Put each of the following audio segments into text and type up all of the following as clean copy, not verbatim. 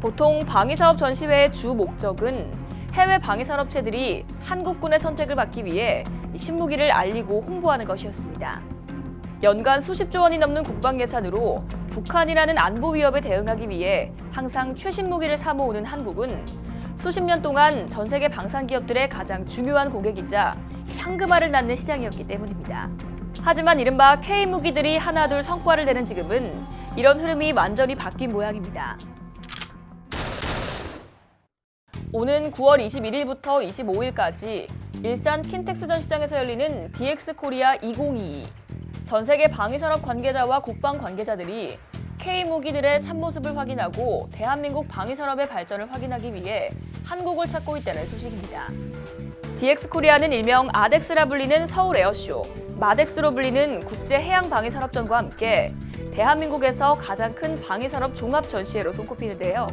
보통 방위사업 전시회의 주 목적은 해외 방위산업체들이 한국군의 선택을 받기 위해 신무기를 알리고 홍보하는 것이었습니다. 연간 수십조 원이 넘는 국방 예산으로 북한이라는 안보 위협에 대응하기 위해 항상 최신 무기를 사모으는 한국은 수십 년 동안 전 세계 방산 기업들의 가장 중요한 고객이자 황금알을 낳는 시장이었기 때문입니다. 하지만 이른바 K무기들이 하나둘 성과를 내는 지금은 이런 흐름이 완전히 바뀐 모양입니다. 오는 9월 21일부터 25일까지 일산 킨텍스 전시장에서 열리는 DX 코리아 2022. 전 세계 방위산업 관계자와 국방 관계자들이 K무기들의 참모습을 확인하고 대한민국 방위산업의 발전을 확인하기 위해 한국을 찾고 있다는 소식입니다. DX 코리아는 일명 아덱스라 불리는 서울 에어쇼, 마덱스로 불리는 국제해양방위산업전과 함께 대한민국에서 가장 큰 방위산업 종합 전시회로 손꼽히는데요.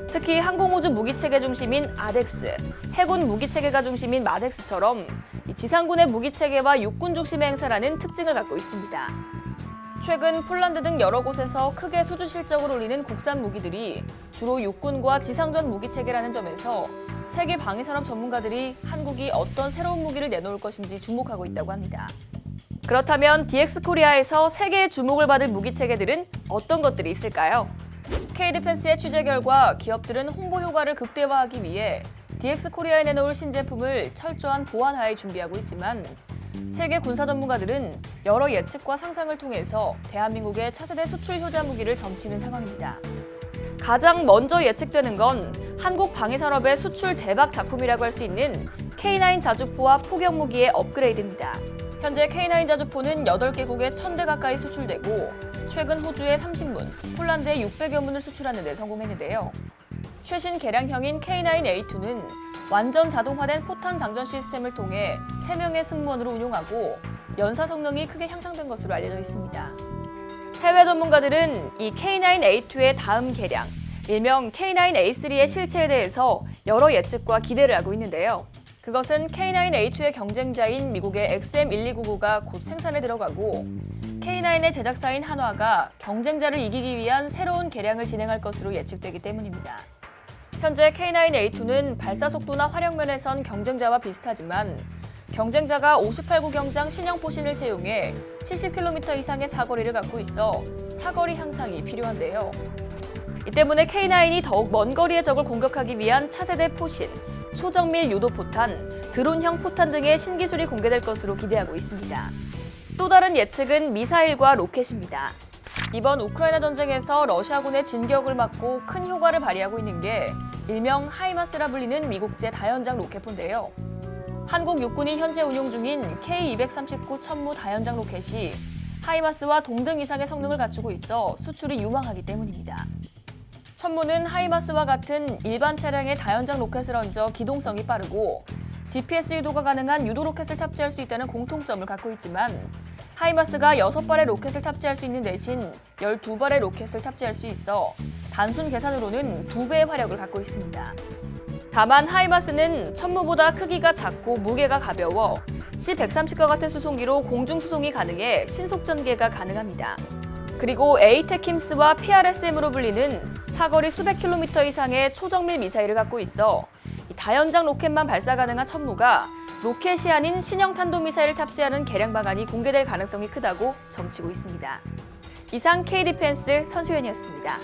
특히 항공우주 무기체계 중심인 아덱스, 해군 무기체계가 중심인 마덱스처럼 지상군의 무기체계와 육군 중심의 행사라는 특징을 갖고 있습니다. 최근 폴란드 등 여러 곳에서 크게 수주 실적을 올리는 국산 무기들이 주로 육군과 지상전 무기체계라는 점에서 세계 방위산업 전문가들이 한국이 어떤 새로운 무기를 내놓을 것인지 주목하고 있다고 합니다. 그렇다면 DX 코리아에서 세계의 주목을 받을 무기체계들은 어떤 것들이 있을까요? K디펜스의 취재 결과 기업들은 홍보 효과를 극대화하기 위해 DX 코리아에 내놓을 신제품을 철저한 보안하에 준비하고 있지만 세계 군사 전문가들은 여러 예측과 상상을 통해서 대한민국의 차세대 수출 효자 무기를 점치는 상황입니다. 가장 먼저 예측되는 건 한국 방위산업의 수출 대박 작품이라고 할 수 있는 K9 자주포와 포격 무기의 업그레이드입니다. 현재 K9 자주포는 8개국에 1000대 가까이 수출되고 최근 호주에 30문, 폴란드에 600여 문을 수출하는 데 성공했는데요. 최신 개량형인 K9A2는 완전 자동화된 포탄 장전 시스템을 통해 3명의 승무원으로 운용하고 연사 성능이 크게 향상된 것으로 알려져 있습니다. 해외 전문가들은 이 K9A2의 다음 개량, 일명 K9A3의 실체에 대해서 여러 예측과 기대를 하고 있는데요. 그것은 K9A2의 경쟁자인 미국의 XM1299가 곧 생산에 들어가고 K9의 제작사인 한화가 경쟁자를 이기기 위한 새로운 개량을 진행할 것으로 예측되기 때문입니다. 현재 K9A2는 발사 속도나 활용면에선 경쟁자와 비슷하지만 경쟁자가 58구 경장 신형 포신을 채용해 70km 이상의 사거리를 갖고 있어 사거리 향상이 필요한데요. 이 때문에 K9이 더욱 먼 거리의 적을 공격하기 위한 차세대 포신, 초정밀 유도 포탄, 드론형 포탄 등의 신기술이 공개될 것으로 기대하고 있습니다. 또 다른 예측은 미사일과 로켓입니다. 이번 우크라이나 전쟁에서 러시아군의 진격을 막고 큰 효과를 발휘하고 있는 게 일명 하이마스라 불리는 미국제 다연장 로켓포인데요. 한국 육군이 현재 운용 중인 K239 천무 다연장 로켓이 하이마스와 동등 이상의 성능을 갖추고 있어 수출이 유망하기 때문입니다. 천무는 하이마스와 같은 일반 차량에 다연장 로켓을 얹어 기동성이 빠르고 GPS 유도가 가능한 유도 로켓을 탑재할 수 있다는 공통점을 갖고 있지만 하이마스가 6발의 로켓을 탑재할 수 있는 대신 12발의 로켓을 탑재할 수 있어 단순 계산으로는 2배의 화력을 갖고 있습니다. 다만 하이마스는 천무보다 크기가 작고 무게가 가벼워 C-130과 같은 수송기로 공중 수송이 가능해 신속 전개가 가능합니다. 그리고 에이테킴스와 PRSM으로 불리는 사거리 수백 킬로미터 이상의 초정밀 미사일을 갖고 있어 다연장 로켓만 발사 가능한 천무가 로켓이 아닌 신형 탄도미사일을 탑재하는 개량 방안이 공개될 가능성이 크다고 점치고 있습니다. 이상 K디펜스 선수연이었습니다.